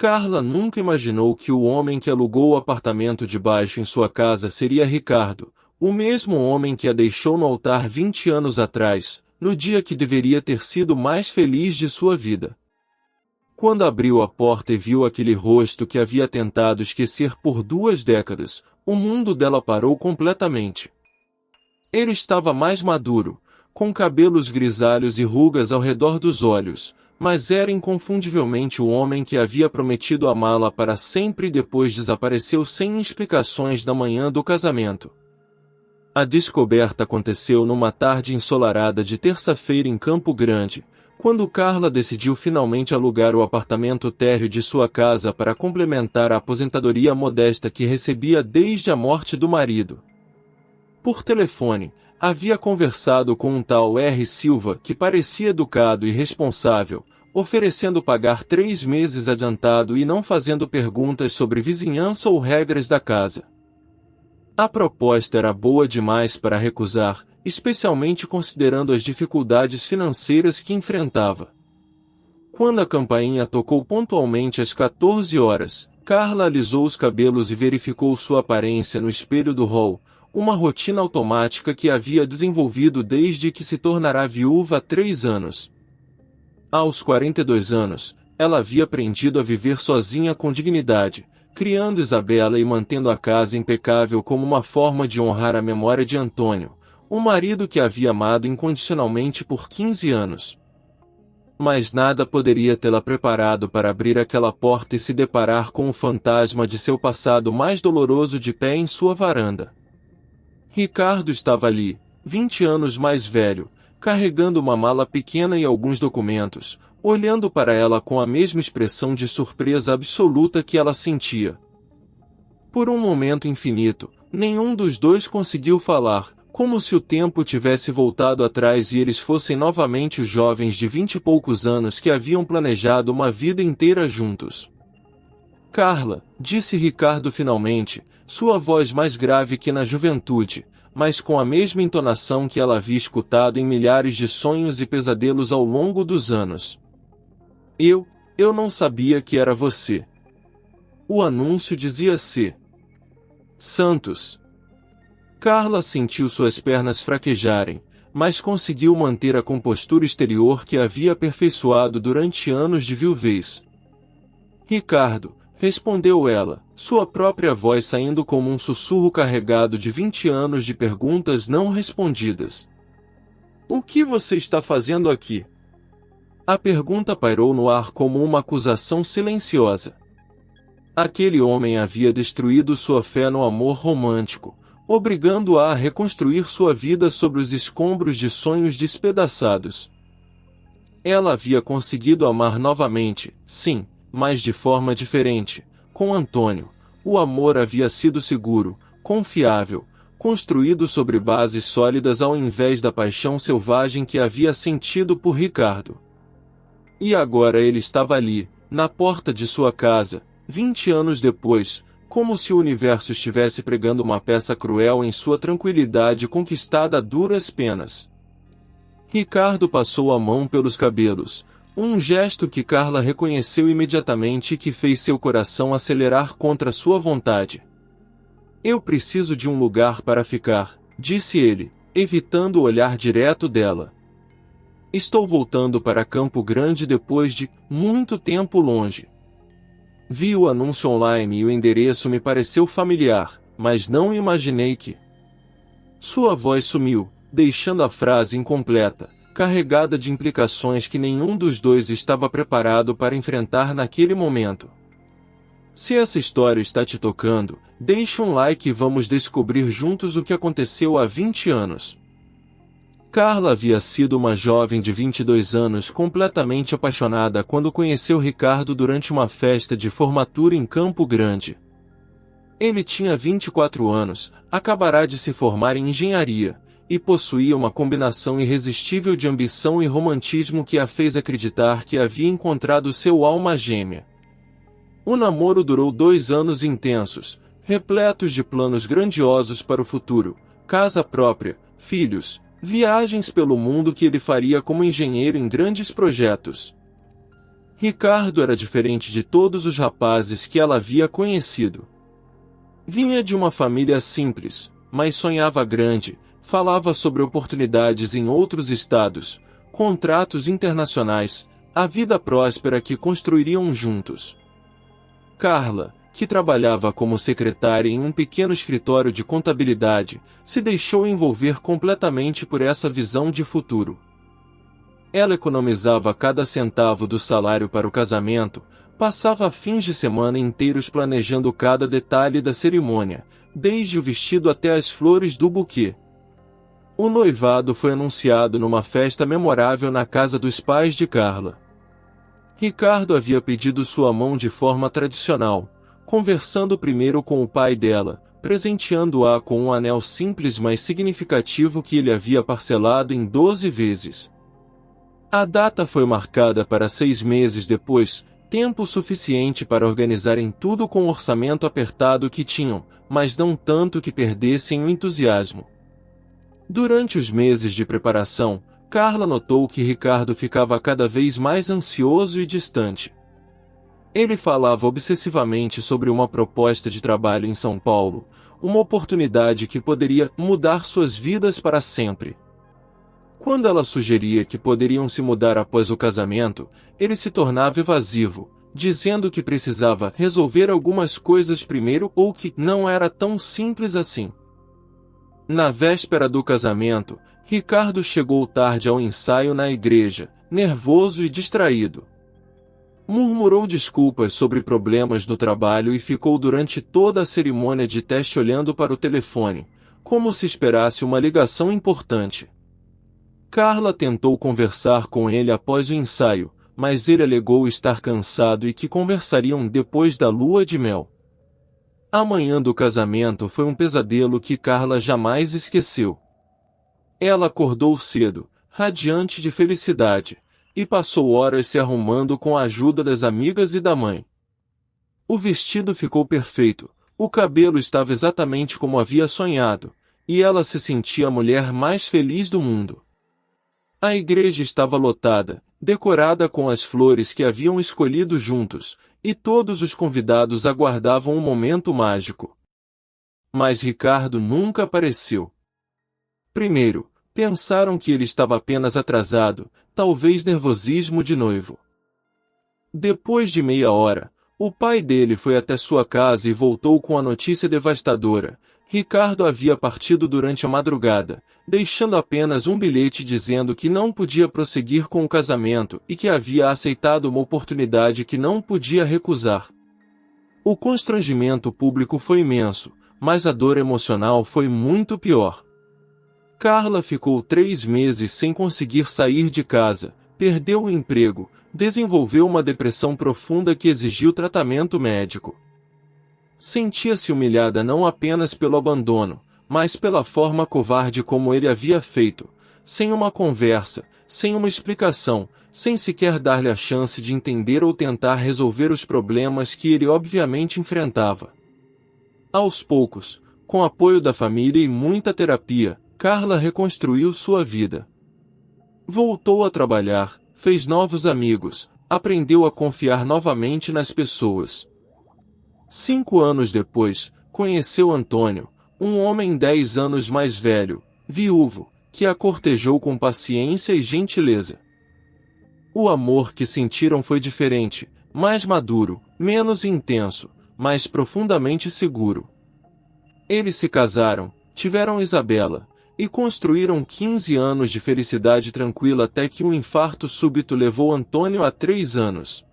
Carla nunca imaginou que o homem que alugou o apartamento de baixo em sua casa seria Ricardo, o mesmo homem que a deixou no altar 20 anos atrás, no dia que deveria ter sido mais feliz de sua vida. Quando abriu a porta e viu aquele rosto que havia tentado esquecer por 2 décadas, o mundo dela parou completamente. Ele estava mais maduro, com cabelos grisalhos e rugas ao redor dos olhos, mas era inconfundivelmente o homem que havia prometido amá-la para sempre e depois desapareceu sem explicações na manhã do casamento. A descoberta aconteceu numa tarde ensolarada de terça-feira em Campo Grande, quando Carla decidiu finalmente alugar o apartamento térreo de sua casa para complementar a aposentadoria modesta que recebia desde a morte do marido. Por telefone, havia conversado com um tal R. Silva que parecia educado e responsável, oferecendo pagar 3 meses adiantado e não fazendo perguntas sobre vizinhança ou regras da casa. A proposta era boa demais para recusar, especialmente considerando as dificuldades financeiras que enfrentava. Quando a campainha tocou pontualmente às 14 horas, Carla alisou os cabelos e verificou sua aparência no espelho do hall, uma rotina automática que havia desenvolvido desde que se tornara viúva há 3 anos. Aos 42 anos, ela havia aprendido a viver sozinha com dignidade, criando Isabela e mantendo a casa impecável como uma forma de honrar a memória de Antônio, o marido que havia amado incondicionalmente por 15 anos. Mas nada poderia tê-la preparado para abrir aquela porta e se deparar com o fantasma de seu passado mais doloroso de pé em sua varanda. Ricardo estava ali, 20 anos mais velho, carregando uma mala pequena e alguns documentos, olhando para ela com a mesma expressão de surpresa absoluta que ela sentia. Por um momento infinito, nenhum dos dois conseguiu falar, como se o tempo tivesse voltado atrás e eles fossem novamente os jovens de 20 e poucos anos que haviam planejado uma vida inteira juntos. Carla, disse Ricardo finalmente, sua voz mais grave que na juventude, mas com a mesma entonação que ela havia escutado em milhares de sonhos e pesadelos ao longo dos anos. Eu não sabia que era você. O anúncio dizia C. Santos. Carla sentiu suas pernas fraquejarem, mas conseguiu manter a compostura exterior que havia aperfeiçoado durante anos de viuvez. Ricardo, respondeu ela, sua própria voz saindo como um sussurro carregado de 20 anos de perguntas não respondidas. O que você está fazendo aqui? A pergunta pairou no ar como uma acusação silenciosa. Aquele homem havia destruído sua fé no amor romântico, obrigando-a a reconstruir sua vida sobre os escombros de sonhos despedaçados. Ela havia conseguido amar novamente, sim, mas de forma diferente. Com Antônio, o amor havia sido seguro, confiável, construído sobre bases sólidas ao invés da paixão selvagem que havia sentido por Ricardo. E agora ele estava ali, na porta de sua casa, 20 anos depois, como se o universo estivesse pregando uma peça cruel em sua tranquilidade conquistada a duras penas. Ricardo passou a mão pelos cabelos, um gesto que Carla reconheceu imediatamente e que fez seu coração acelerar contra sua vontade. Eu preciso de um lugar para ficar, disse ele, evitando o olhar direto dela. Estou voltando para Campo Grande depois de muito tempo longe. Vi o anúncio online e o endereço me pareceu familiar, mas não imaginei que... Sua voz sumiu, deixando a frase incompleta, carregada de implicações que nenhum dos dois estava preparado para enfrentar naquele momento. Se essa história está te tocando, deixe um like e vamos descobrir juntos o que aconteceu há 20 anos. Carla havia sido uma jovem de 22 anos completamente apaixonada quando conheceu Ricardo durante uma festa de formatura em Campo Grande. Ele tinha 24 anos, acabara de se formar em engenharia, e possuía uma combinação irresistível de ambição e romantismo que a fez acreditar que havia encontrado seu alma gêmea. O namoro durou 2 anos intensos, repletos de planos grandiosos para o futuro, casa própria, filhos, viagens pelo mundo que ele faria como engenheiro em grandes projetos. Ricardo era diferente de todos os rapazes que ela havia conhecido. Vinha de uma família simples, mas sonhava grande, falava sobre oportunidades em outros estados, contratos internacionais, a vida próspera que construiriam juntos. Carla, que trabalhava como secretária em um pequeno escritório de contabilidade, se deixou envolver completamente por essa visão de futuro. Ela economizava cada centavo do salário para o casamento, passava fins de semana inteiros planejando cada detalhe da cerimônia, desde o vestido até as flores do buquê. O noivado foi anunciado numa festa memorável na casa dos pais de Carla. Ricardo havia pedido sua mão de forma tradicional, conversando primeiro com o pai dela, presenteando-a com um anel simples mas significativo que ele havia parcelado em 12 vezes. A data foi marcada para 6 meses depois, tempo suficiente para organizarem tudo com o orçamento apertado que tinham, mas não tanto que perdessem o entusiasmo. Durante os meses de preparação, Carla notou que Ricardo ficava cada vez mais ansioso e distante. Ele falava obsessivamente sobre uma proposta de trabalho em São Paulo, uma oportunidade que poderia mudar suas vidas para sempre. Quando ela sugeria que poderiam se mudar após o casamento, ele se tornava evasivo, dizendo que precisava resolver algumas coisas primeiro ou que não era tão simples assim. Na véspera do casamento, Ricardo chegou tarde ao ensaio na igreja, nervoso e distraído. Murmurou desculpas sobre problemas no trabalho e ficou durante toda a cerimônia de teste olhando para o telefone, como se esperasse uma ligação importante. Carla tentou conversar com ele após o ensaio, mas ele alegou estar cansado e que conversariam depois da lua de mel. A manhã do casamento foi um pesadelo que Carla jamais esqueceu. Ela acordou cedo, radiante de felicidade, e passou horas se arrumando com a ajuda das amigas e da mãe. O vestido ficou perfeito, o cabelo estava exatamente como havia sonhado, e ela se sentia a mulher mais feliz do mundo. A igreja estava lotada, decorada com as flores que haviam escolhido juntos, e todos os convidados aguardavam um momento mágico. Mas Ricardo nunca apareceu. Primeiro, pensaram que ele estava apenas atrasado, talvez nervosismo de noivo. Depois de meia hora, o pai dele foi até sua casa e voltou com a notícia devastadora. Ricardo havia partido durante a madrugada, deixando apenas um bilhete dizendo que não podia prosseguir com o casamento e que havia aceitado uma oportunidade que não podia recusar. O constrangimento público foi imenso, mas a dor emocional foi muito pior. Carla ficou 3 meses sem conseguir sair de casa, perdeu o emprego, desenvolveu uma depressão profunda que exigiu tratamento médico. Sentia-se humilhada não apenas pelo abandono, mas pela forma covarde como ele havia feito, sem uma conversa, sem uma explicação, sem sequer dar-lhe a chance de entender ou tentar resolver os problemas que ele obviamente enfrentava. Aos poucos, com apoio da família e muita terapia, Carla reconstruiu sua vida. Voltou a trabalhar, fez novos amigos, aprendeu a confiar novamente nas pessoas. 5 anos depois, conheceu Antônio, um homem 10 anos mais velho, viúvo, que a cortejou com paciência e gentileza. O amor que sentiram foi diferente, mais maduro, menos intenso, mas profundamente seguro. Eles se casaram, tiveram Isabela, e construíram 15 anos de felicidade tranquila até que um infarto súbito levou Antônio a 3 anos.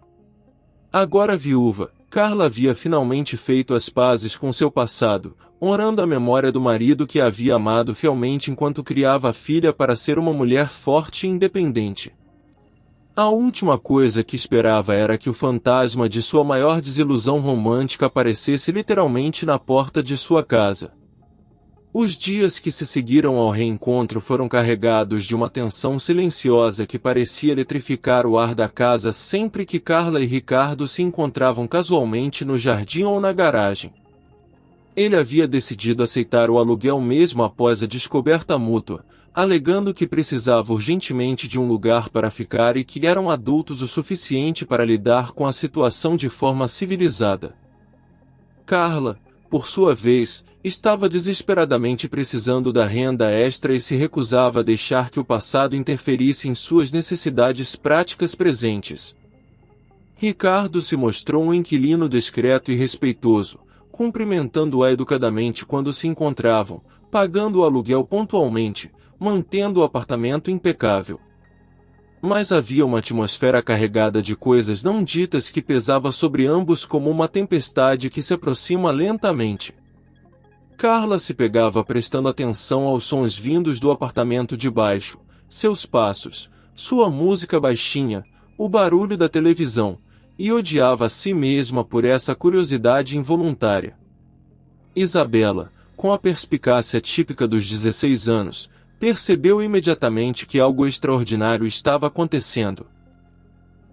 Agora viúva, Carla havia finalmente feito as pazes com seu passado, honrando a memória do marido que a havia amado fielmente enquanto criava a filha para ser uma mulher forte e independente. A última coisa que esperava era que o fantasma de sua maior desilusão romântica aparecesse literalmente na porta de sua casa. Os dias que se seguiram ao reencontro foram carregados de uma tensão silenciosa que parecia eletrificar o ar da casa sempre que Carla e Ricardo se encontravam casualmente no jardim ou na garagem. Ele havia decidido aceitar o aluguel mesmo após a descoberta mútua, alegando que precisava urgentemente de um lugar para ficar e que eram adultos o suficiente para lidar com a situação de forma civilizada. Carla, por sua vez, estava desesperadamente precisando da renda extra e se recusava a deixar que o passado interferisse em suas necessidades práticas presentes. Ricardo se mostrou um inquilino discreto e respeitoso, cumprimentando-a educadamente quando se encontravam, pagando o aluguel pontualmente, mantendo o apartamento impecável. Mas havia uma atmosfera carregada de coisas não ditas que pesava sobre ambos como uma tempestade que se aproxima lentamente. Carla se pegava prestando atenção aos sons vindos do apartamento de baixo, seus passos, sua música baixinha, o barulho da televisão, e odiava a si mesma por essa curiosidade involuntária. Isabela, com a perspicácia típica dos 16 anos, percebeu imediatamente que algo extraordinário estava acontecendo.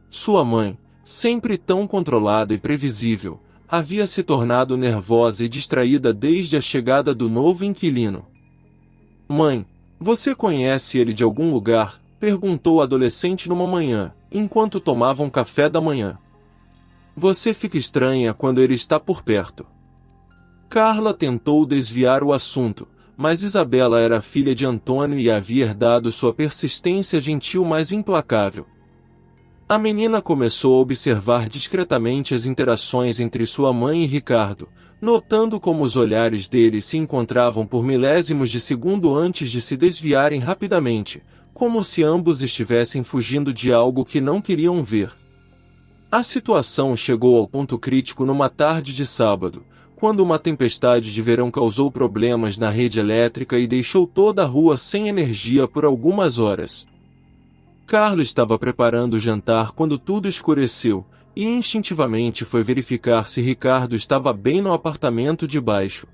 Sua mãe, sempre tão controlada e previsível, havia se tornado nervosa e distraída desde a chegada do novo inquilino. "Mãe, você conhece ele de algum lugar?", perguntou a adolescente numa manhã, enquanto tomavam café da manhã. "Você fica estranha quando ele está por perto." Carla tentou desviar o assunto, mas Isabela era filha de Antônio e havia herdado sua persistência gentil mais implacável. A menina começou a observar discretamente as interações entre sua mãe e Ricardo, notando como os olhares deles se encontravam por milésimos de segundo antes de se desviarem rapidamente, como se ambos estivessem fugindo de algo que não queriam ver. A situação chegou ao ponto crítico numa tarde de sábado, quando uma tempestade de verão causou problemas na rede elétrica e deixou toda a rua sem energia por algumas horas. Carla estava preparando o jantar quando tudo escureceu, e instintivamente foi verificar se Ricardo estava bem no apartamento de baixo.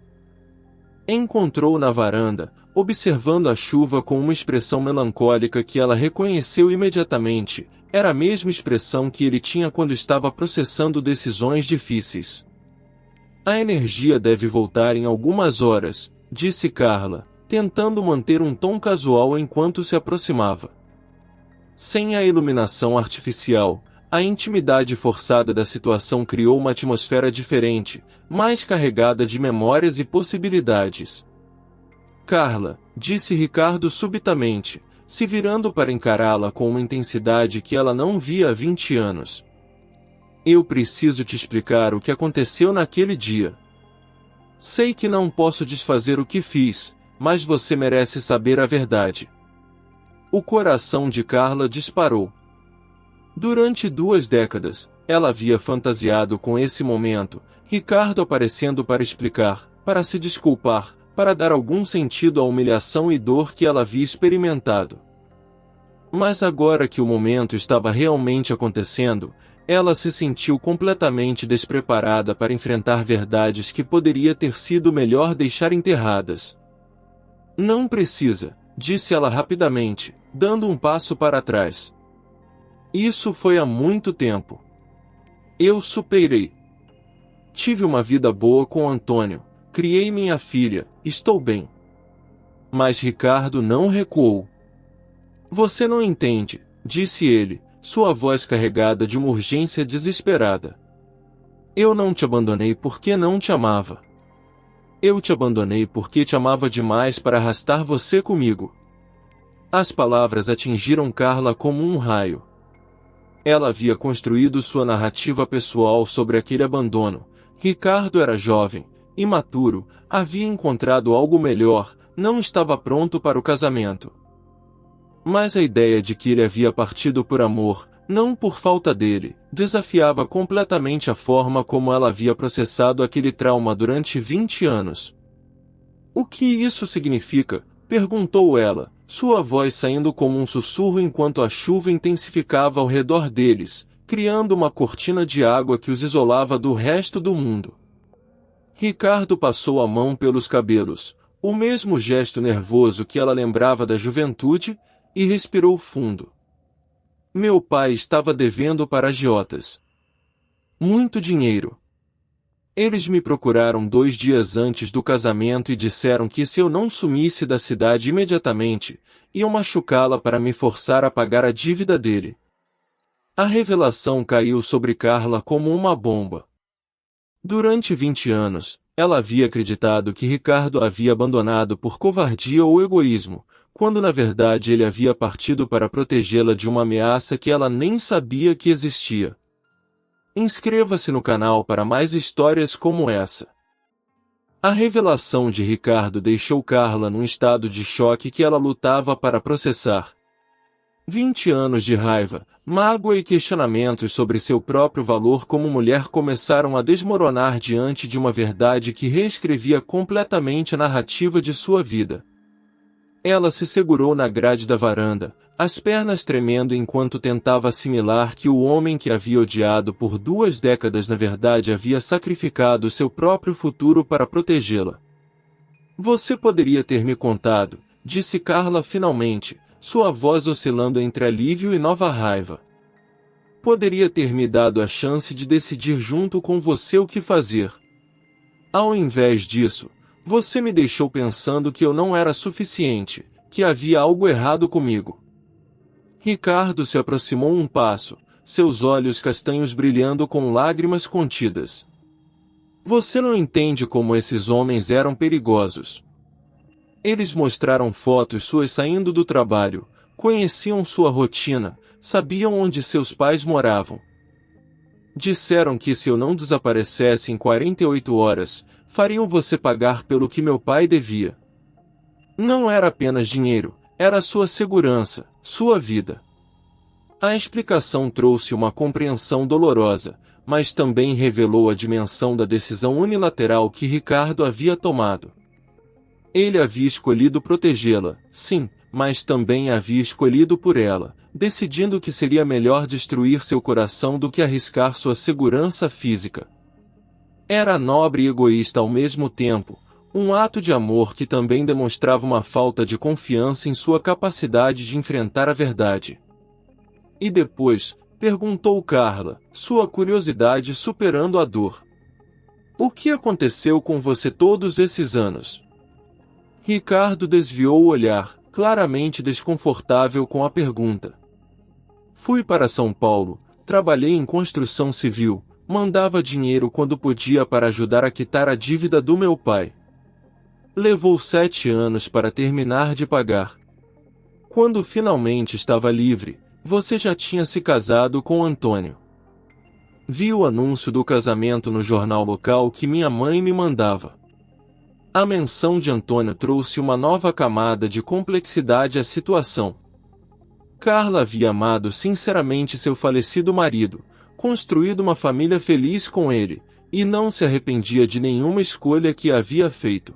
Encontrou na varanda, observando a chuva com uma expressão melancólica que ela reconheceu imediatamente. Era a mesma expressão que ele tinha quando estava processando decisões difíceis. "A energia deve voltar em algumas horas", disse Carla, tentando manter um tom casual enquanto se aproximava. Sem a iluminação artificial, a intimidade forçada da situação criou uma atmosfera diferente, mais carregada de memórias e possibilidades. "Carla", disse Ricardo subitamente, se virando para encará-la com uma intensidade que ela não via há 20 anos. "Eu preciso te explicar o que aconteceu naquele dia. Sei que não posso desfazer o que fiz, mas você merece saber a verdade." O coração de Carla disparou. Durante 2 décadas, ela havia fantasiado com esse momento, Ricardo aparecendo para explicar, para se desculpar, para dar algum sentido à humilhação e dor que ela havia experimentado. Mas agora que o momento estava realmente acontecendo, ela se sentiu completamente despreparada para enfrentar verdades que poderia ter sido melhor deixar enterradas. "Não precisa", disse ela rapidamente, dando um passo para trás. "Isso foi há muito tempo. Eu superei. Tive uma vida boa com Antônio, criei minha filha, estou bem." Mas Ricardo não recuou. "Você não entende", disse ele, sua voz carregada de uma urgência desesperada. "Eu não te abandonei porque não te amava. Eu te abandonei porque te amava demais para arrastar você comigo." As palavras atingiram Carla como um raio. Ela havia construído sua narrativa pessoal sobre aquele abandono. Ricardo era jovem, imaturo, havia encontrado algo melhor, não estava pronto para o casamento. Mas a ideia de que ele havia partido por amor, não por falta dele, desafiava completamente a forma como ela havia processado aquele trauma durante 20 anos. "O que isso significa?", perguntou ela, sua voz saindo como um sussurro enquanto a chuva intensificava ao redor deles, criando uma cortina de água que os isolava do resto do mundo. Ricardo passou a mão pelos cabelos, o mesmo gesto nervoso que ela lembrava da juventude, e respirou fundo. "Meu pai estava devendo para agiotas. Muito dinheiro. Eles me procuraram 2 dias antes do casamento e disseram que se eu não sumisse da cidade imediatamente, iam machucá-la para me forçar a pagar a dívida dele. A revelação caiu sobre Carla como uma bomba. Durante 20 anos, ela havia acreditado que Ricardo a havia abandonado por covardia ou egoísmo, quando na verdade ele havia partido para protegê-la de uma ameaça que ela nem sabia que existia. Inscreva-se no canal para mais histórias como essa. A revelação de Ricardo deixou Carla num estado de choque que ela lutava para processar. 20 anos de raiva, mágoa e questionamentos sobre seu próprio valor como mulher começaram a desmoronar diante de uma verdade que reescrevia completamente a narrativa de sua vida. Ela se segurou na grade da varanda, as pernas tremendo enquanto tentava assimilar que o homem que havia odiado por 2 décadas na verdade havia sacrificado seu próprio futuro para protegê-la. Você poderia ter me contado, disse Carla finalmente, sua voz oscilando entre alívio e nova raiva. Poderia ter me dado a chance de decidir junto com você o que fazer. Ao invés disso, você me deixou pensando que eu não era suficiente, que havia algo errado comigo. Ricardo se aproximou um passo, seus olhos castanhos brilhando com lágrimas contidas. Você não entende como esses homens eram perigosos. Eles mostraram fotos suas saindo do trabalho, conheciam sua rotina, sabiam onde seus pais moravam. Disseram que se eu não desaparecesse em 48 horas, fariam você pagar pelo que meu pai devia. Não era apenas dinheiro, era sua segurança, sua vida. A explicação trouxe uma compreensão dolorosa, mas também revelou a dimensão da decisão unilateral que Ricardo havia tomado. Ele havia escolhido protegê-la, sim, mas também havia escolhido por ela, decidindo que seria melhor destruir seu coração do que arriscar sua segurança física. Era nobre e egoísta ao mesmo tempo, um ato de amor que também demonstrava uma falta de confiança em sua capacidade de enfrentar a verdade. E depois, perguntou Carla, sua curiosidade superando a dor. O que aconteceu com você todos esses anos? Ricardo desviou o olhar, claramente desconfortável com a pergunta. Fui para São Paulo, trabalhei em construção civil, mandava dinheiro quando podia para ajudar a quitar a dívida do meu pai. Levou 7 anos para terminar de pagar. Quando finalmente estava livre, você já tinha se casado com Antônio. Vi o anúncio do casamento no jornal local que minha mãe me mandava. A menção de Antônio trouxe uma nova camada de complexidade à situação. Carla havia amado sinceramente seu falecido marido, construído uma família feliz com ele, e não se arrependia de nenhuma escolha que havia feito.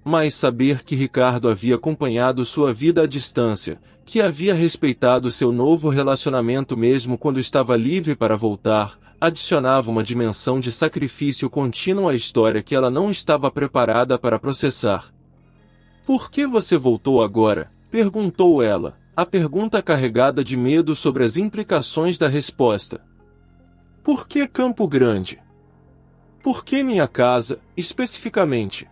Mas saber que Ricardo havia acompanhado sua vida à distância, que havia respeitado seu novo relacionamento mesmo quando estava livre para voltar, adicionava uma dimensão de sacrifício contínuo à história que ela não estava preparada para processar. Por que você voltou agora? Perguntou ela, a pergunta carregada de medo sobre as implicações da resposta. Por que Campo Grande? Por que minha casa, especificamente?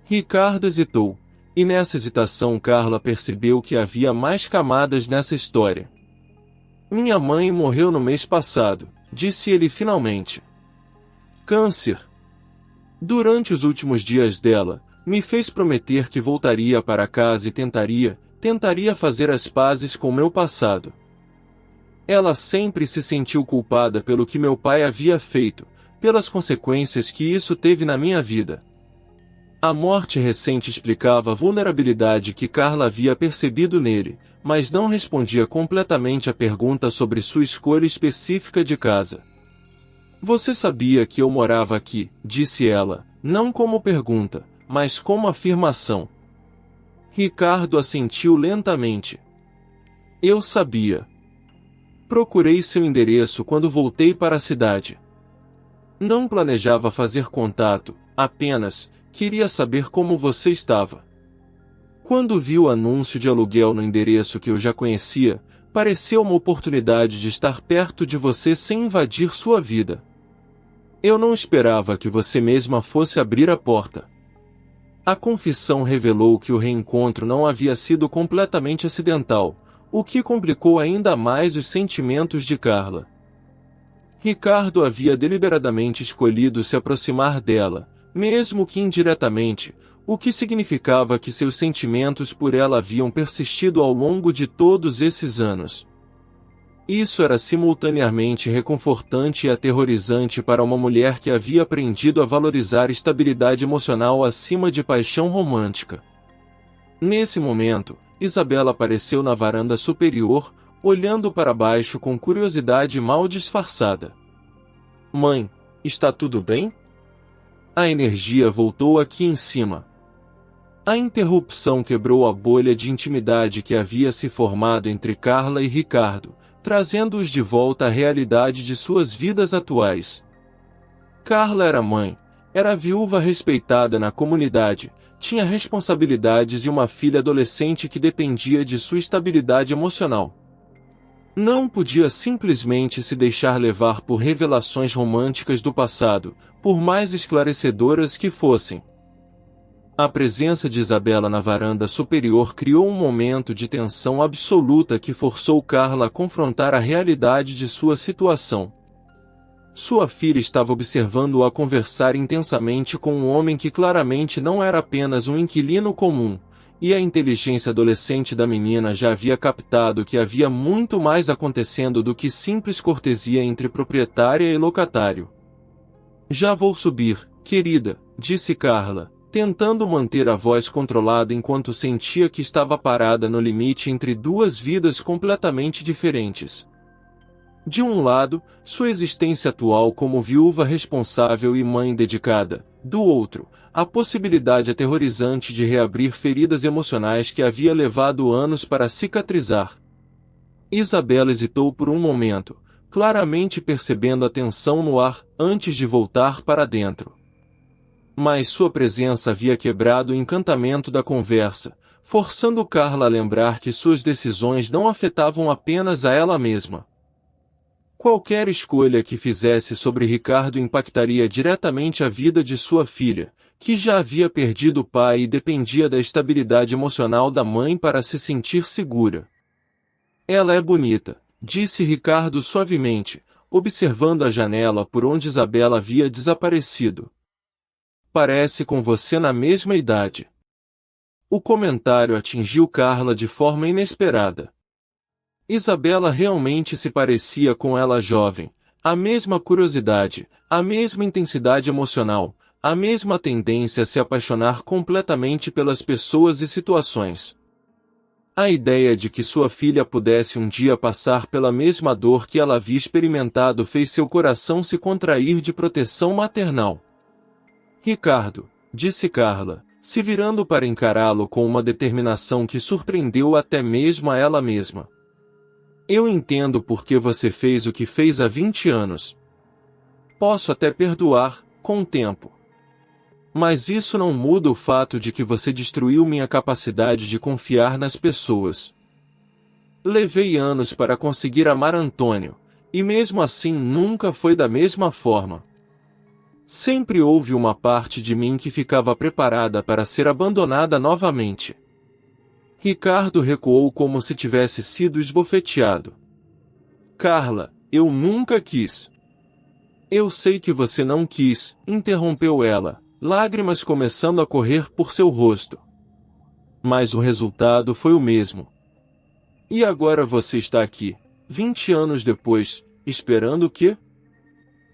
Ricardo hesitou, e nessa hesitação Carla percebeu que havia mais camadas nessa história. Minha mãe morreu no mês passado, disse ele finalmente. Câncer. Durante os últimos dias dela, me fez prometer que voltaria para casa e tentaria fazer as pazes com meu passado. Ela sempre se sentiu culpada pelo que meu pai havia feito, pelas consequências que isso teve na minha vida. A morte recente explicava a vulnerabilidade que Carla havia percebido nele, mas não respondia completamente à pergunta sobre sua escolha específica de casa. Você sabia que eu morava aqui, disse ela, não como pergunta, mas como afirmação. Ricardo assentiu lentamente. Eu sabia. Procurei seu endereço quando voltei para a cidade. Não planejava fazer contato, apenas queria saber como você estava. Quando vi o anúncio de aluguel no endereço que eu já conhecia, pareceu uma oportunidade de estar perto de você sem invadir sua vida. Eu não esperava que você mesma fosse abrir a porta. A confissão revelou que o reencontro não havia sido completamente acidental, o que complicou ainda mais os sentimentos de Carla. Ricardo havia deliberadamente escolhido se aproximar dela, mesmo que indiretamente, o que significava que seus sentimentos por ela haviam persistido ao longo de todos esses anos. Isso era simultaneamente reconfortante e aterrorizante para uma mulher que havia aprendido a valorizar estabilidade emocional acima de paixão romântica. Nesse momento, Isabela apareceu na varanda superior, olhando para baixo com curiosidade mal disfarçada. Mãe, está tudo bem? A energia voltou aqui em cima. A interrupção quebrou a bolha de intimidade que havia se formado entre Carla e Ricardo, trazendo-os de volta à realidade de suas vidas atuais. Carla era mãe, era viúva respeitada na comunidade, tinha responsabilidades e uma filha adolescente que dependia de sua estabilidade emocional. Não podia simplesmente se deixar levar por revelações românticas do passado, por mais esclarecedoras que fossem. A presença de Isabela na varanda superior criou um momento de tensão absoluta que forçou Carla a confrontar a realidade de sua situação. Sua filha estava observando-a conversar intensamente com um homem que claramente não era apenas um inquilino comum, e a inteligência adolescente da menina já havia captado que havia muito mais acontecendo do que simples cortesia entre proprietária e locatário. Já vou subir, querida, disse Carla, tentando manter a voz controlada enquanto sentia que estava parada no limite entre duas vidas completamente diferentes. De um lado, sua existência atual como viúva responsável e mãe dedicada, do outro, a possibilidade aterrorizante de reabrir feridas emocionais que havia levado anos para cicatrizar. Isabela hesitou por um momento, claramente percebendo a tensão no ar, antes de voltar para dentro. Mas sua presença havia quebrado o encantamento da conversa, forçando Carla a lembrar que suas decisões não afetavam apenas a ela mesma. Qualquer escolha que fizesse sobre Ricardo impactaria diretamente a vida de sua filha, que já havia perdido o pai e dependia da estabilidade emocional da mãe para se sentir segura. Ela é bonita, disse Ricardo suavemente, observando a janela por onde Isabela havia desaparecido. Parece com você na mesma idade. O comentário atingiu Carla de forma inesperada. Isabela realmente se parecia com ela jovem, a mesma curiosidade, a mesma intensidade emocional, a mesma tendência a se apaixonar completamente pelas pessoas e situações. A ideia de que sua filha pudesse um dia passar pela mesma dor que ela havia experimentado fez seu coração se contrair de proteção maternal. Ricardo, disse Carla, se virando para encará-lo com uma determinação que surpreendeu até mesmo a ela mesma. Eu entendo por que você fez o que fez há 20 anos. Posso até perdoar, com o tempo. Mas isso não muda o fato de que você destruiu minha capacidade de confiar nas pessoas. Levei anos para conseguir amar Antônio, e mesmo assim nunca foi da mesma forma. Sempre houve uma parte de mim que ficava preparada para ser abandonada novamente. Ricardo recuou como se tivesse sido esbofeteado. Carla, eu nunca quis. Eu sei que você não quis, interrompeu ela, lágrimas começando a correr por seu rosto. Mas o resultado foi o mesmo. E agora você está aqui, 20 anos depois, esperando o quê?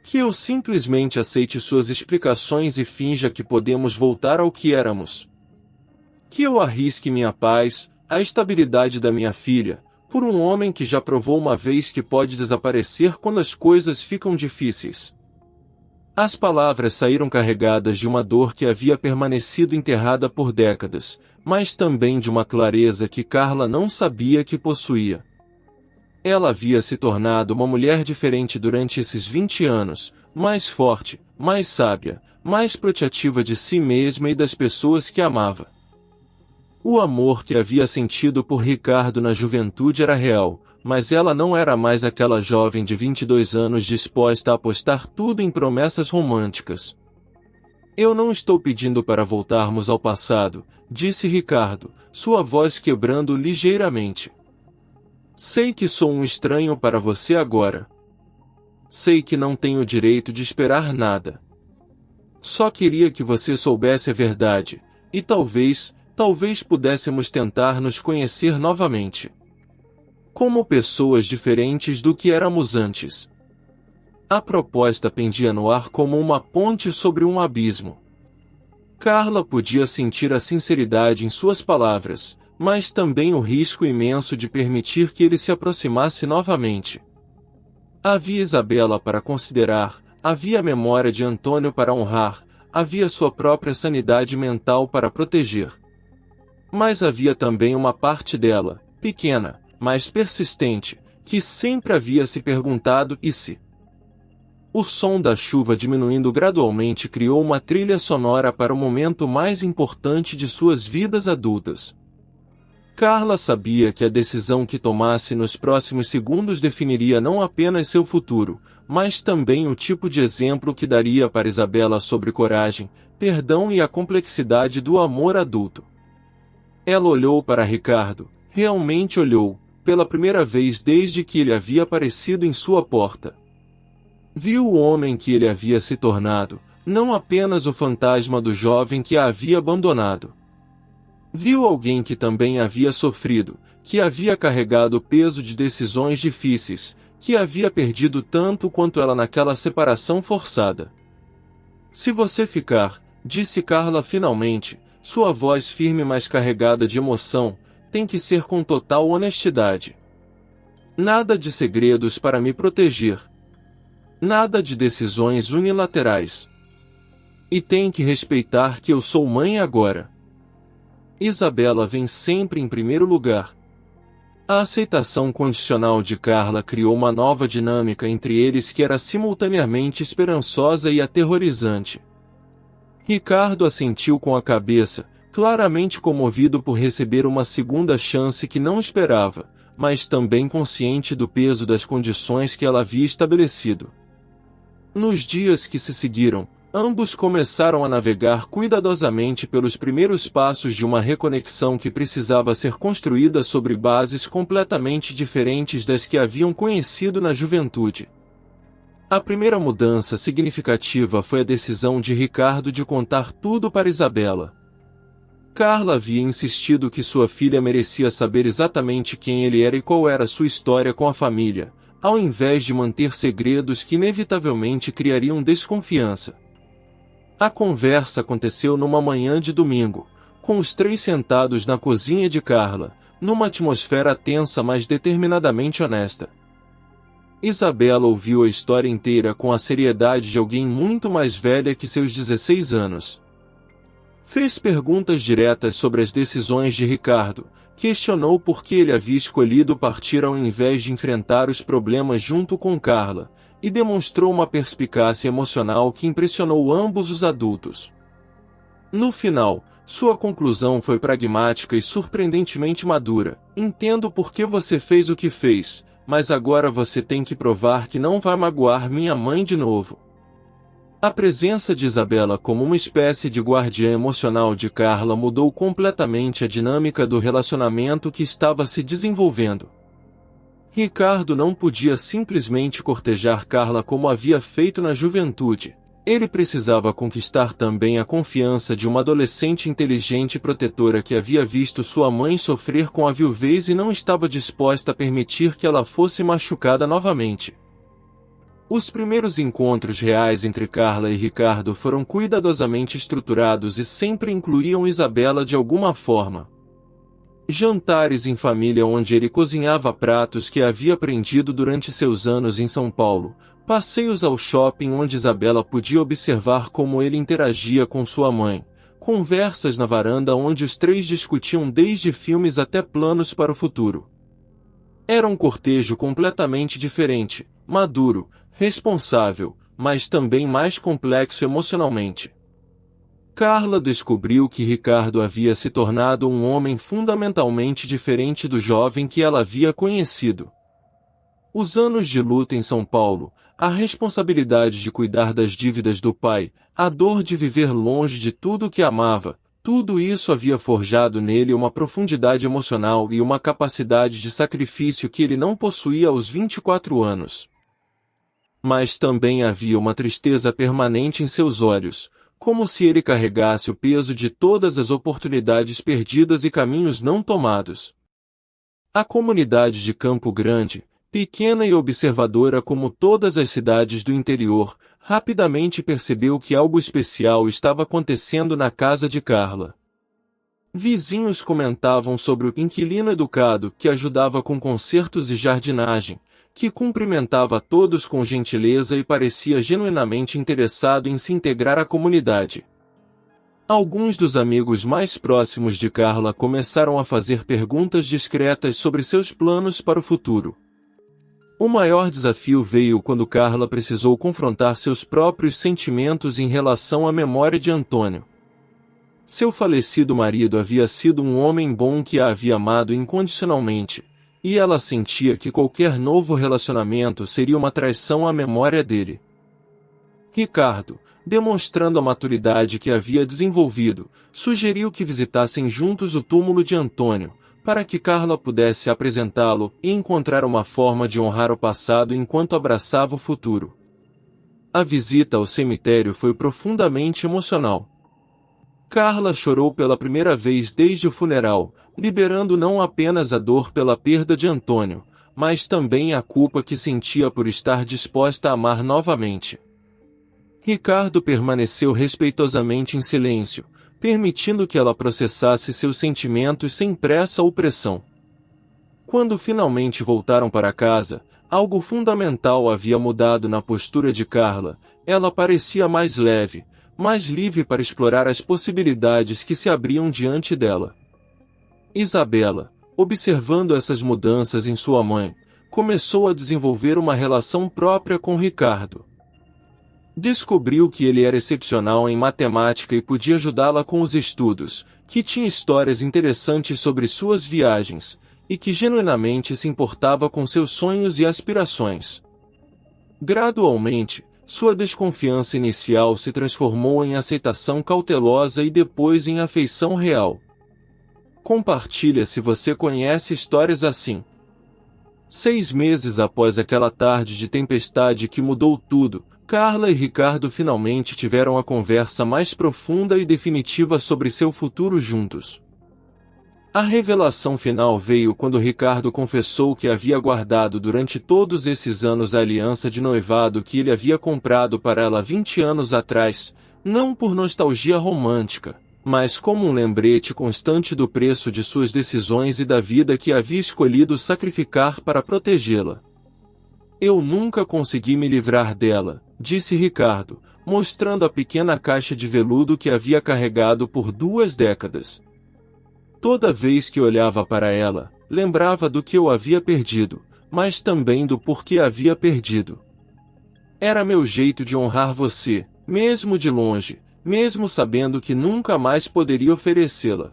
Que eu simplesmente aceite suas explicações e finja que podemos voltar ao que éramos. Que eu arrisque minha paz, a estabilidade da minha filha, por um homem que já provou uma vez que pode desaparecer quando as coisas ficam difíceis. As palavras saíram carregadas de uma dor que havia permanecido enterrada por décadas, mas também de uma clareza que Carla não sabia que possuía. Ela havia se tornado uma mulher diferente durante esses 20 anos, mais forte, mais sábia, mais protetiva de si mesma e das pessoas que amava. O amor que havia sentido por Ricardo na juventude era real, mas ela não era mais aquela jovem de 22 anos disposta a apostar tudo em promessas românticas. Eu não estou pedindo para voltarmos ao passado, disse Ricardo, sua voz quebrando ligeiramente. Sei que sou um estranho para você agora. Sei que não tenho direito de esperar nada. Só queria que você soubesse a verdade, e talvez pudéssemos tentar nos conhecer novamente. Como pessoas diferentes do que éramos antes. A proposta pendia no ar como uma ponte sobre um abismo. Carla podia sentir a sinceridade em suas palavras, mas também o risco imenso de permitir que ele se aproximasse novamente. Havia Isabela para considerar, havia a memória de Antônio para honrar, havia sua própria sanidade mental para proteger. Mas havia também uma parte dela, pequena, mas persistente, que sempre havia se perguntado e se. O som da chuva diminuindo gradualmente criou uma trilha sonora para o momento mais importante de suas vidas adultas. Carla sabia que a decisão que tomasse nos próximos segundos definiria não apenas seu futuro, mas também o tipo de exemplo que daria para Isabela sobre coragem, perdão e a complexidade do amor adulto. Ela olhou para Ricardo, realmente olhou, pela primeira vez desde que ele havia aparecido em sua porta. Viu o homem que ele havia se tornado, não apenas o fantasma do jovem que a havia abandonado. Viu alguém que também havia sofrido, que havia carregado o peso de decisões difíceis, que havia perdido tanto quanto ela naquela separação forçada. Se você ficar, disse Carla finalmente, sua voz firme mas carregada de emoção, tem que ser com total honestidade. Nada de segredos para me proteger. Nada de decisões unilaterais. E tem que respeitar que eu sou mãe agora. Isabela vem sempre em primeiro lugar. A aceitação condicional de Carla criou uma nova dinâmica entre eles que era simultaneamente esperançosa e aterrorizante. Ricardo assentiu com a cabeça, claramente comovido por receber uma segunda chance que não esperava, mas também consciente do peso das condições que ela havia estabelecido. Nos dias que se seguiram, ambos começaram a navegar cuidadosamente pelos primeiros passos de uma reconexão que precisava ser construída sobre bases completamente diferentes das que haviam conhecido na juventude. A primeira mudança significativa foi a decisão de Ricardo de contar tudo para Isabela. Carla havia insistido que sua filha merecia saber exatamente quem ele era e qual era sua história com a família, ao invés de manter segredos que inevitavelmente criariam desconfiança. A conversa aconteceu numa manhã de domingo, com os três sentados na cozinha de Carla, numa atmosfera tensa mas determinadamente honesta. Isabela ouviu a história inteira com a seriedade de alguém muito mais velha que seus 16 anos. Fez perguntas diretas sobre as decisões de Ricardo, questionou por que ele havia escolhido partir ao invés de enfrentar os problemas junto com Carla, e demonstrou uma perspicácia emocional que impressionou ambos os adultos. No final, sua conclusão foi pragmática e surpreendentemente madura. Entendo por que você fez o que fez, mas agora você tem que provar que não vai magoar minha mãe de novo. A presença de Isabela como uma espécie de guardiã emocional de Carla mudou completamente a dinâmica do relacionamento que estava se desenvolvendo. Ricardo não podia simplesmente cortejar Carla como havia feito na juventude. Ele precisava conquistar também a confiança de uma adolescente inteligente e protetora que havia visto sua mãe sofrer com a viuvez e não estava disposta a permitir que ela fosse machucada novamente. Os primeiros encontros reais entre Carla e Ricardo foram cuidadosamente estruturados e sempre incluíam Isabela de alguma forma. Jantares em família onde ele cozinhava pratos que havia aprendido durante seus anos em São Paulo, passeios ao shopping onde Isabela podia observar como ele interagia com sua mãe, conversas na varanda onde os três discutiam desde filmes até planos para o futuro. Era um cortejo completamente diferente, maduro, responsável, mas também mais complexo emocionalmente. Carla descobriu que Ricardo havia se tornado um homem fundamentalmente diferente do jovem que ela havia conhecido. Os anos de luta em São Paulo, a responsabilidade de cuidar das dívidas do pai, a dor de viver longe de tudo que amava, tudo isso havia forjado nele uma profundidade emocional e uma capacidade de sacrifício que ele não possuía aos 24 anos. Mas também havia uma tristeza permanente em seus olhos, como se ele carregasse o peso de todas as oportunidades perdidas e caminhos não tomados. A comunidade de Campo Grande, pequena e observadora como todas as cidades do interior, rapidamente percebeu que algo especial estava acontecendo na casa de Carla. Vizinhos comentavam sobre o inquilino educado que ajudava com consertos e jardinagem, que cumprimentava todos com gentileza e parecia genuinamente interessado em se integrar à comunidade. Alguns dos amigos mais próximos de Carla começaram a fazer perguntas discretas sobre seus planos para o futuro. O maior desafio veio quando Carla precisou confrontar seus próprios sentimentos em relação à memória de Antônio. Seu falecido marido havia sido um homem bom que a havia amado incondicionalmente, e ela sentia que qualquer novo relacionamento seria uma traição à memória dele. Ricardo, demonstrando a maturidade que havia desenvolvido, sugeriu que visitassem juntos o túmulo de Antônio, para que Carla pudesse apresentá-lo e encontrar uma forma de honrar o passado enquanto abraçava o futuro. A visita ao cemitério foi profundamente emocional. Carla chorou pela primeira vez desde o funeral, liberando não apenas a dor pela perda de Antônio, mas também a culpa que sentia por estar disposta a amar novamente. Ricardo permaneceu respeitosamente em silêncio, permitindo que ela processasse seus sentimentos sem pressa ou pressão. Quando finalmente voltaram para casa, algo fundamental havia mudado na postura de Carla. Ela parecia mais leve, mais livre para explorar as possibilidades que se abriam diante dela. Isabela, observando essas mudanças em sua mãe, começou a desenvolver uma relação própria com Ricardo. Descobriu que ele era excepcional em matemática e podia ajudá-la com os estudos, que tinha histórias interessantes sobre suas viagens, e que genuinamente se importava com seus sonhos e aspirações. Gradualmente, sua desconfiança inicial se transformou em aceitação cautelosa e depois em afeição real. Compartilha se você conhece histórias assim. 6 meses após aquela tarde de tempestade que mudou tudo, Carla e Ricardo finalmente tiveram a conversa mais profunda e definitiva sobre seu futuro juntos. A revelação final veio quando Ricardo confessou que havia guardado durante todos esses anos a aliança de noivado que ele havia comprado para ela 20 anos atrás, não por nostalgia romântica, mas como um lembrete constante do preço de suas decisões e da vida que havia escolhido sacrificar para protegê-la. Eu nunca consegui me livrar dela, disse Ricardo, mostrando a pequena caixa de veludo que havia carregado por 2 décadas. Toda vez que olhava para ela, lembrava do que eu havia perdido, mas também do porquê havia perdido. Era meu jeito de honrar você, mesmo de longe, mesmo sabendo que nunca mais poderia oferecê-la.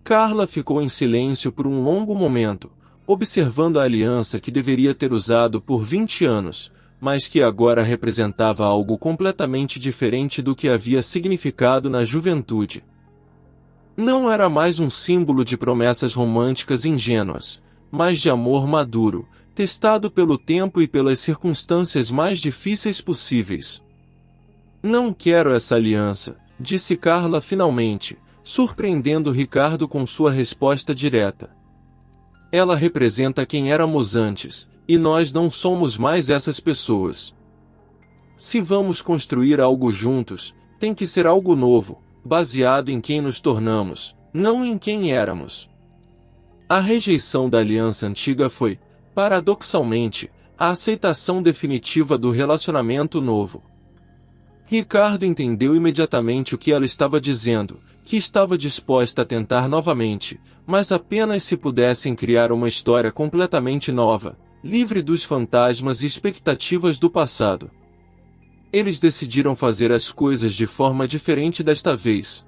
Carla ficou em silêncio por um longo momento, observando a aliança que deveria ter usado por 20 anos, mas que agora representava algo completamente diferente do que havia significado na juventude. Não era mais um símbolo de promessas românticas ingênuas, mas de amor maduro, testado pelo tempo e pelas circunstâncias mais difíceis possíveis. Não quero essa aliança, disse Carla finalmente, surpreendendo Ricardo com sua resposta direta. Ela representa quem éramos antes, e nós não somos mais essas pessoas. Se vamos construir algo juntos, tem que ser algo novo, baseado em quem nos tornamos, não em quem éramos. A rejeição da aliança antiga foi, paradoxalmente, a aceitação definitiva do relacionamento novo. Ricardo entendeu imediatamente o que ela estava dizendo, que estava disposta a tentar novamente, mas apenas se pudessem criar uma história completamente nova, livre dos fantasmas e expectativas do passado. Eles decidiram fazer as coisas de forma diferente desta vez.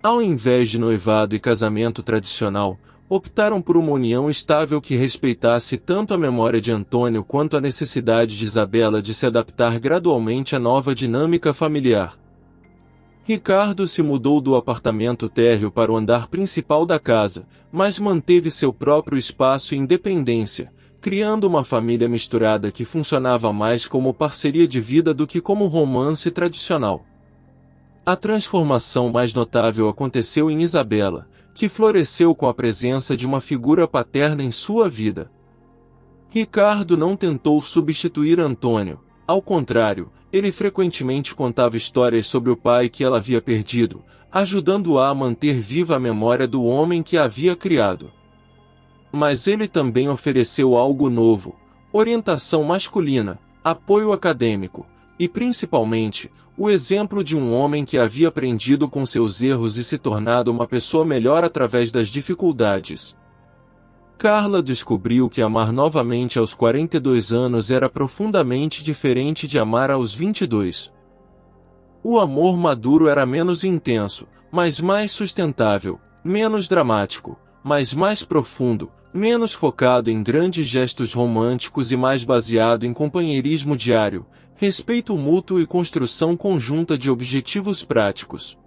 Ao invés de noivado e casamento tradicional, optaram por uma união estável que respeitasse tanto a memória de Antônio quanto a necessidade de Isabela de se adaptar gradualmente à nova dinâmica familiar. Ricardo se mudou do apartamento térreo para o andar principal da casa, mas manteve seu próprio espaço e independência, criando uma família misturada que funcionava mais como parceria de vida do que como romance tradicional. A transformação mais notável aconteceu em Isabela, que floresceu com a presença de uma figura paterna em sua vida. Ricardo não tentou substituir Antônio, ao contrário, ele frequentemente contava histórias sobre o pai que ela havia perdido, ajudando-a a manter viva a memória do homem que a havia criado. Mas ele também ofereceu algo novo: orientação masculina, apoio acadêmico, e principalmente, o exemplo de um homem que havia aprendido com seus erros e se tornado uma pessoa melhor através das dificuldades. Carla descobriu que amar novamente aos 42 anos era profundamente diferente de amar aos 22. O amor maduro era menos intenso, mas mais sustentável, menos dramático, mas mais profundo, menos focado em grandes gestos românticos e mais baseado em companheirismo diário, respeito mútuo e construção conjunta de objetivos práticos.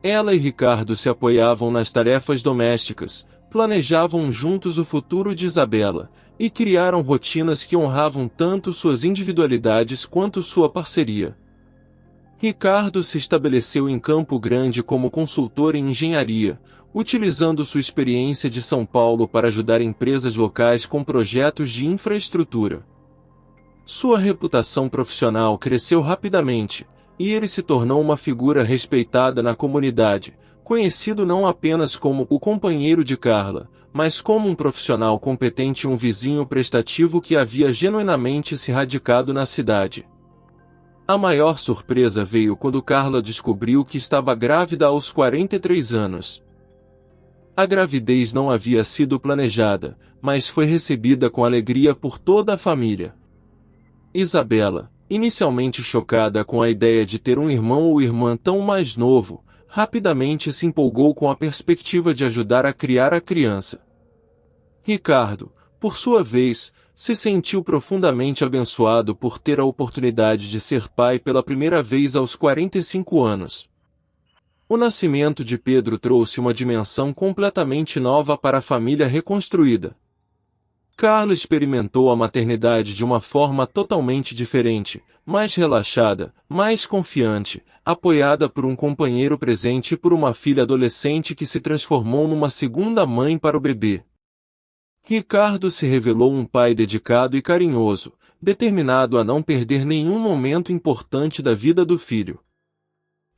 Ela e Ricardo se apoiavam nas tarefas domésticas, planejavam juntos o futuro de Isabela, e criaram rotinas que honravam tanto suas individualidades quanto sua parceria. Ricardo se estabeleceu em Campo Grande como consultor em engenharia, utilizando sua experiência de São Paulo para ajudar empresas locais com projetos de infraestrutura. Sua reputação profissional cresceu rapidamente, e ele se tornou uma figura respeitada na comunidade, conhecido não apenas como o companheiro de Carla, mas como um profissional competente e um vizinho prestativo que havia genuinamente se radicado na cidade. A maior surpresa veio quando Carla descobriu que estava grávida aos 43 anos. A gravidez não havia sido planejada, mas foi recebida com alegria por toda a família. Isabela, inicialmente chocada com a ideia de ter um irmão ou irmã tão mais novo, rapidamente se empolgou com a perspectiva de ajudar a criar a criança. Ricardo, por sua vez, se sentiu profundamente abençoado por ter a oportunidade de ser pai pela primeira vez aos 45 anos. O nascimento de Pedro trouxe uma dimensão completamente nova para a família reconstruída. Carla experimentou a maternidade de uma forma totalmente diferente, mais relaxada, mais confiante, apoiada por um companheiro presente e por uma filha adolescente que se transformou numa segunda mãe para o bebê. Ricardo se revelou um pai dedicado e carinhoso, determinado a não perder nenhum momento importante da vida do filho.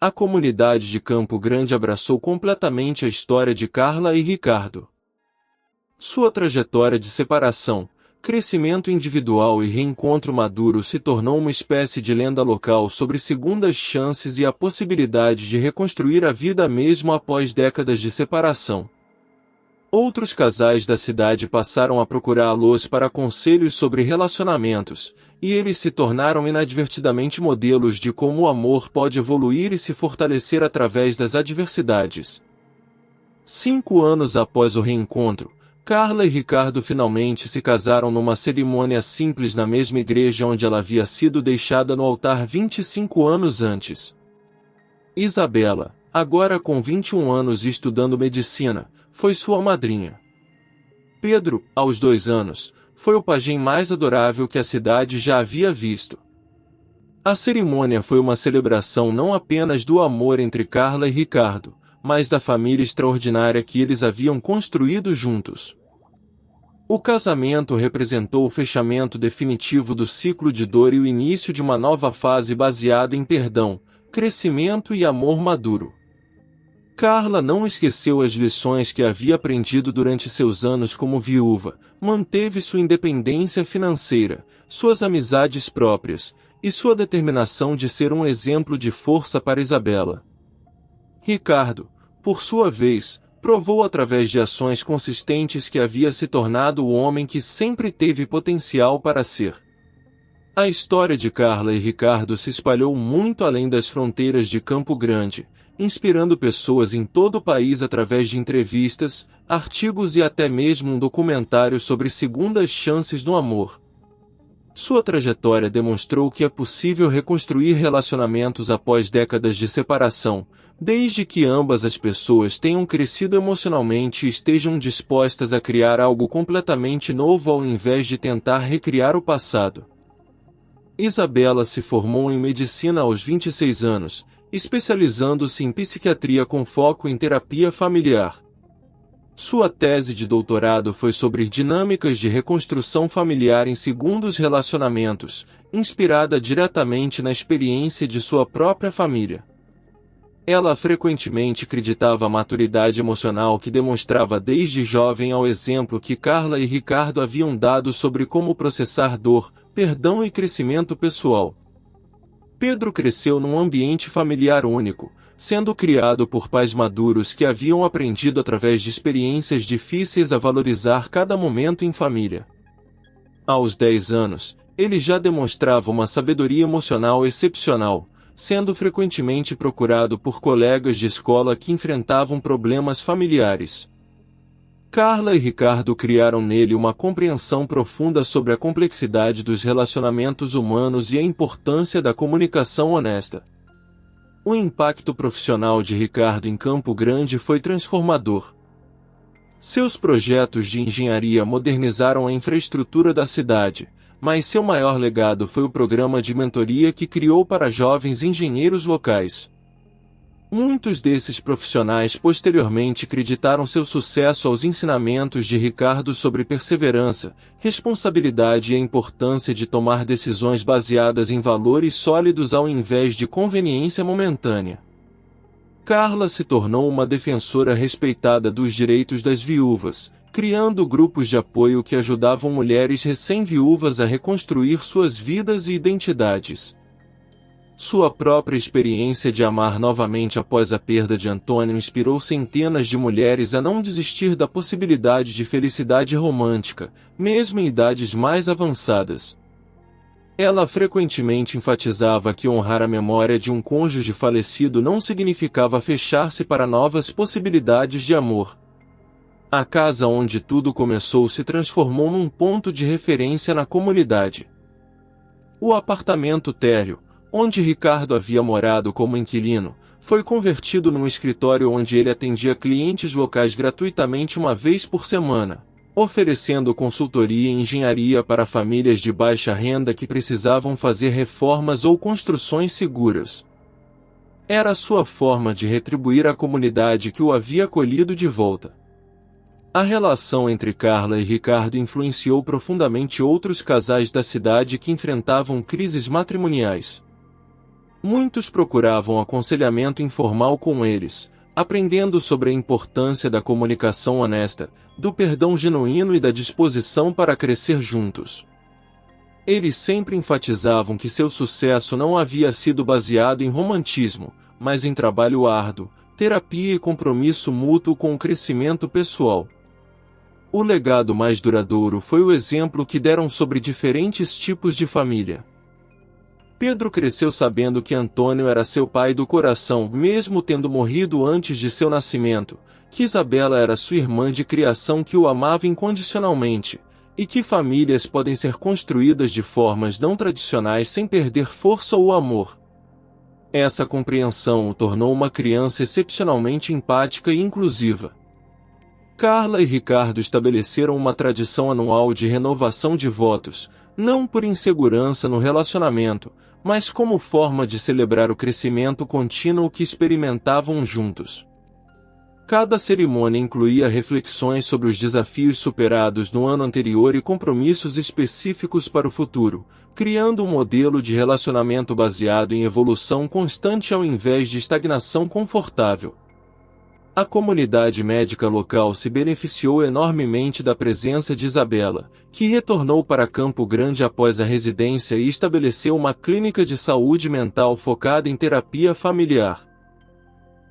A comunidade de Campo Grande abraçou completamente a história de Carla e Ricardo. Sua trajetória de separação, crescimento individual e reencontro maduro se tornou uma espécie de lenda local sobre segundas chances e a possibilidade de reconstruir a vida mesmo após décadas de separação. Outros casais da cidade passaram a procurá-los para conselhos sobre relacionamentos, e eles se tornaram inadvertidamente modelos de como o amor pode evoluir e se fortalecer através das adversidades. 5 anos após o reencontro, Carla e Ricardo finalmente se casaram numa cerimônia simples na mesma igreja onde ela havia sido deixada no altar 25 anos antes. Isabela, agora com 21 anos e estudando medicina, foi sua madrinha. Pedro, aos 2 anos, foi o pajem mais adorável que a cidade já havia visto. A cerimônia foi uma celebração não apenas do amor entre Carla e Ricardo, mas da família extraordinária que eles haviam construído juntos. O casamento representou o fechamento definitivo do ciclo de dor e o início de uma nova fase baseada em perdão, crescimento e amor maduro. Carla não esqueceu as lições que havia aprendido durante seus anos como viúva, manteve sua independência financeira, suas amizades próprias, e sua determinação de ser um exemplo de força para Isabela. Ricardo, por sua vez, provou através de ações consistentes que havia se tornado o homem que sempre teve potencial para ser. A história de Carla e Ricardo se espalhou muito além das fronteiras de Campo Grande, inspirando pessoas em todo o país através de entrevistas, artigos e até mesmo um documentário sobre segundas chances no amor. Sua trajetória demonstrou que é possível reconstruir relacionamentos após décadas de separação, desde que ambas as pessoas tenham crescido emocionalmente e estejam dispostas a criar algo completamente novo ao invés de tentar recriar o passado. Isabela se formou em medicina aos 26 anos, especializando-se em psiquiatria com foco em terapia familiar. Sua tese de doutorado foi sobre dinâmicas de reconstrução familiar em segundos relacionamentos, inspirada diretamente na experiência de sua própria família. Ela frequentemente acreditava a maturidade emocional que demonstrava desde jovem ao exemplo que Carla e Ricardo haviam dado sobre como processar dor, perdão e crescimento pessoal. Pedro cresceu num ambiente familiar único, sendo criado por pais maduros que haviam aprendido através de experiências difíceis a valorizar cada momento em família. Aos 10 anos, ele já demonstrava uma sabedoria emocional excepcional, sendo frequentemente procurado por colegas de escola que enfrentavam problemas familiares. Carla e Ricardo criaram nele uma compreensão profunda sobre a complexidade dos relacionamentos humanos e a importância da comunicação honesta. O impacto profissional de Ricardo em Campo Grande foi transformador. Seus projetos de engenharia modernizaram a infraestrutura da cidade, mas seu maior legado foi o programa de mentoria que criou para jovens engenheiros locais. Muitos desses profissionais posteriormente acreditaram seu sucesso aos ensinamentos de Ricardo sobre perseverança, responsabilidade e a importância de tomar decisões baseadas em valores sólidos ao invés de conveniência momentânea. Carla se tornou uma defensora respeitada dos direitos das viúvas, criando grupos de apoio que ajudavam mulheres recém-viúvas a reconstruir suas vidas e identidades. Sua própria experiência de amar novamente após a perda de Antônio inspirou centenas de mulheres a não desistir da possibilidade de felicidade romântica, mesmo em idades mais avançadas. Ela frequentemente enfatizava que honrar a memória de um cônjuge falecido não significava fechar-se para novas possibilidades de amor. A casa onde tudo começou se transformou num ponto de referência na comunidade. O apartamento térreo, onde Ricardo havia morado como inquilino, foi convertido num escritório onde ele atendia clientes locais gratuitamente uma vez por semana, oferecendo consultoria e engenharia para famílias de baixa renda que precisavam fazer reformas ou construções seguras. Era sua forma de retribuir à comunidade que o havia acolhido de volta. A relação entre Carla e Ricardo influenciou profundamente outros casais da cidade que enfrentavam crises matrimoniais. Muitos procuravam aconselhamento informal com eles, aprendendo sobre a importância da comunicação honesta, do perdão genuíno e da disposição para crescer juntos. Eles sempre enfatizavam que seu sucesso não havia sido baseado em romantismo, mas em trabalho árduo, terapia e compromisso mútuo com o crescimento pessoal. O legado mais duradouro foi o exemplo que deram sobre diferentes tipos de família. Pedro cresceu sabendo que Antônio era seu pai do coração, mesmo tendo morrido antes de seu nascimento, que Isabela era sua irmã de criação que o amava incondicionalmente, e que famílias podem ser construídas de formas não tradicionais sem perder força ou amor. Essa compreensão o tornou uma criança excepcionalmente empática e inclusiva. Carla e Ricardo estabeleceram uma tradição anual de renovação de votos, não por insegurança no relacionamento, mas como forma de celebrar o crescimento contínuo que experimentavam juntos. Cada cerimônia incluía reflexões sobre os desafios superados no ano anterior e compromissos específicos para o futuro, criando um modelo de relacionamento baseado em evolução constante ao invés de estagnação confortável. A comunidade médica local se beneficiou enormemente da presença de Isabela, que retornou para Campo Grande após a residência e estabeleceu uma clínica de saúde mental focada em terapia familiar.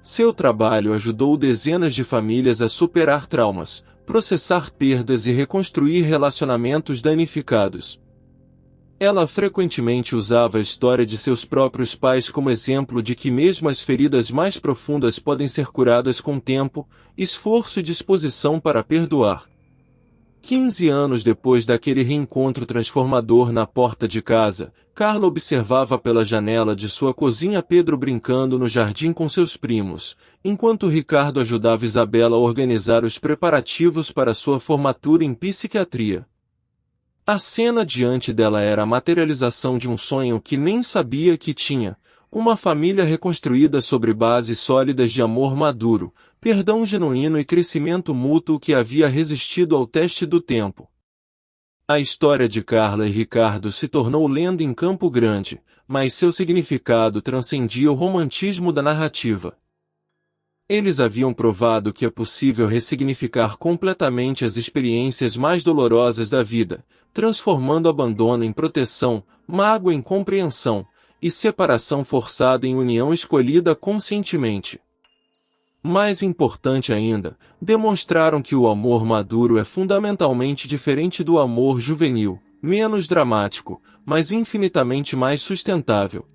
Seu trabalho ajudou dezenas de famílias a superar traumas, processar perdas e reconstruir relacionamentos danificados. Ela frequentemente usava a história de seus próprios pais como exemplo de que mesmo as feridas mais profundas podem ser curadas com tempo, esforço e disposição para perdoar. 15 anos depois daquele reencontro transformador na porta de casa, Carla observava pela janela de sua cozinha Pedro brincando no jardim com seus primos, enquanto Ricardo ajudava Isabela a organizar os preparativos para sua formatura em psiquiatria. A cena diante dela era a materialização de um sonho que nem sabia que tinha, uma família reconstruída sobre bases sólidas de amor maduro, perdão genuíno e crescimento mútuo que havia resistido ao teste do tempo. A história de Carla e Ricardo se tornou lenda em Campo Grande, mas seu significado transcendia o romantismo da narrativa. Eles haviam provado que é possível ressignificar completamente as experiências mais dolorosas da vida, transformando abandono em proteção, mágoa em compreensão, e separação forçada em união escolhida conscientemente. Mais importante ainda, demonstraram que o amor maduro é fundamentalmente diferente do amor juvenil, menos dramático, mas infinitamente mais sustentável.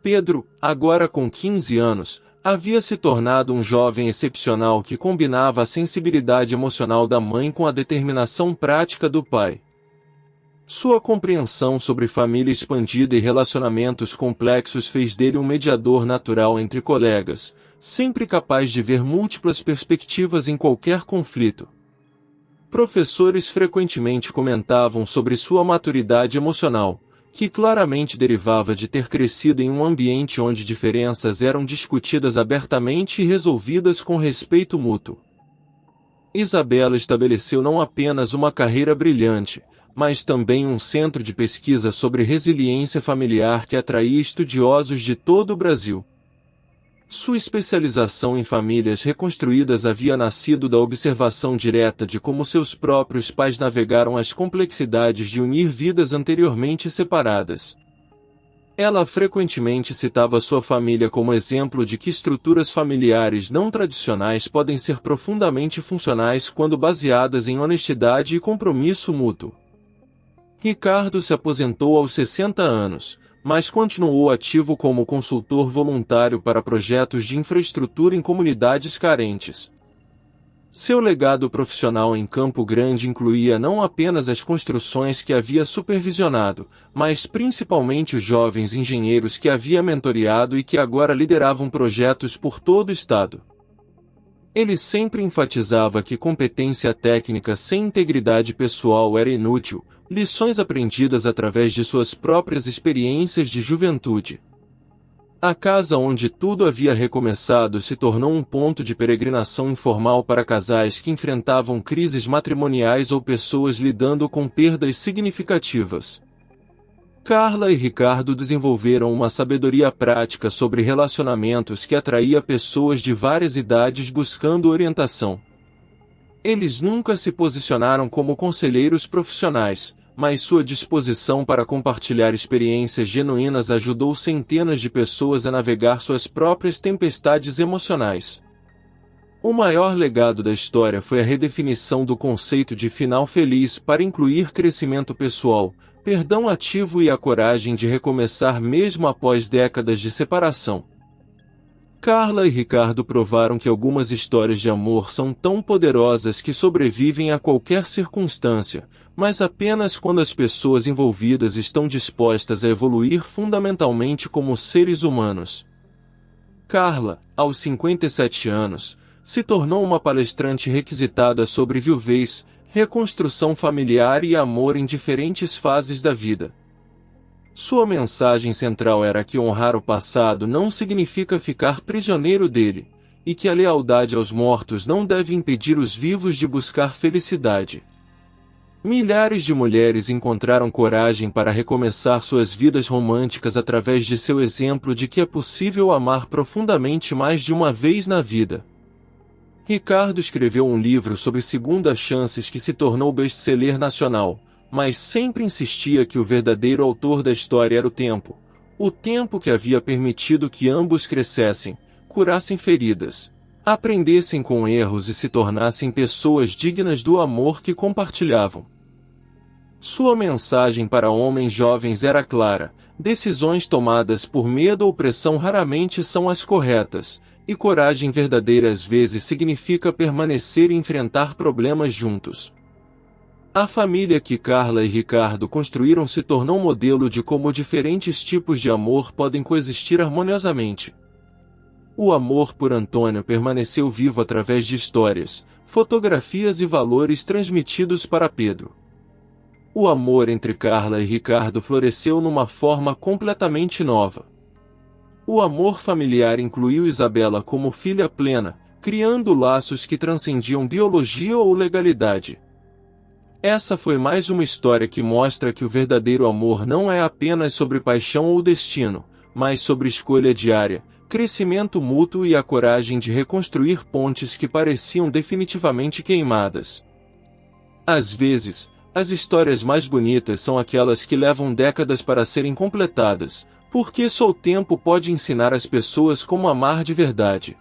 Pedro, agora com 15 anos, havia se tornado um jovem excepcional que combinava a sensibilidade emocional da mãe com a determinação prática do pai. Sua compreensão sobre família expandida e relacionamentos complexos fez dele um mediador natural entre colegas, sempre capaz de ver múltiplas perspectivas em qualquer conflito. Professores frequentemente comentavam sobre sua maturidade emocional, que claramente derivava de ter crescido em um ambiente onde diferenças eram discutidas abertamente e resolvidas com respeito mútuo. Isabela estabeleceu não apenas uma carreira brilhante, mas também um centro de pesquisa sobre resiliência familiar que atraía estudiosos de todo o Brasil. Sua especialização em famílias reconstruídas havia nascido da observação direta de como seus próprios pais navegaram as complexidades de unir vidas anteriormente separadas. Ela frequentemente citava sua família como exemplo de que estruturas familiares não tradicionais podem ser profundamente funcionais quando baseadas em honestidade e compromisso mútuo. Ricardo se aposentou aos 60 anos, mas continuou ativo como consultor voluntário para projetos de infraestrutura em comunidades carentes. Seu legado profissional em Campo Grande incluía não apenas as construções que havia supervisionado, mas principalmente os jovens engenheiros que havia mentoreado e que agora lideravam projetos por todo o estado. Ele sempre enfatizava que competência técnica sem integridade pessoal era inútil, lições aprendidas através de suas próprias experiências de juventude. A casa onde tudo havia recomeçado se tornou um ponto de peregrinação informal para casais que enfrentavam crises matrimoniais ou pessoas lidando com perdas significativas. Carla e Ricardo desenvolveram uma sabedoria prática sobre relacionamentos que atraía pessoas de várias idades buscando orientação. Eles nunca se posicionaram como conselheiros profissionais, mas sua disposição para compartilhar experiências genuínas ajudou centenas de pessoas a navegar suas próprias tempestades emocionais. O maior legado da história foi a redefinição do conceito de final feliz para incluir crescimento pessoal, perdão ativo e a coragem de recomeçar mesmo após décadas de separação. Carla e Ricardo provaram que algumas histórias de amor são tão poderosas que sobrevivem a qualquer circunstância, mas apenas quando as pessoas envolvidas estão dispostas a evoluir fundamentalmente como seres humanos. Carla, aos 57 anos, se tornou uma palestrante requisitada sobre viuvez, reconstrução familiar e amor em diferentes fases da vida. Sua mensagem central era que honrar o passado não significa ficar prisioneiro dele, e que a lealdade aos mortos não deve impedir os vivos de buscar felicidade. Milhares de mulheres encontraram coragem para recomeçar suas vidas românticas através de seu exemplo de que é possível amar profundamente mais de uma vez na vida. Ricardo escreveu um livro sobre segundas chances que se tornou best-seller nacional, mas sempre insistia que o verdadeiro autor da história era o tempo que havia permitido que ambos crescessem, curassem feridas, aprendessem com erros e se tornassem pessoas dignas do amor que compartilhavam. Sua mensagem para homens jovens era clara: decisões tomadas por medo ou pressão raramente são as corretas, e coragem verdadeira às vezes significa permanecer e enfrentar problemas juntos. A família que Carla e Ricardo construíram se tornou modelo de como diferentes tipos de amor podem coexistir harmoniosamente. O amor por Antônio permaneceu vivo através de histórias, fotografias e valores transmitidos para Pedro. O amor entre Carla e Ricardo floresceu numa forma completamente nova. O amor familiar incluiu Isabela como filha plena, criando laços que transcendiam biologia ou legalidade. Essa foi mais uma história que mostra que o verdadeiro amor não é apenas sobre paixão ou destino, mas sobre escolha diária, crescimento mútuo e a coragem de reconstruir pontes que pareciam definitivamente queimadas. Às vezes, as histórias mais bonitas são aquelas que levam décadas para serem completadas, porque só o tempo pode ensinar as pessoas como amar de verdade.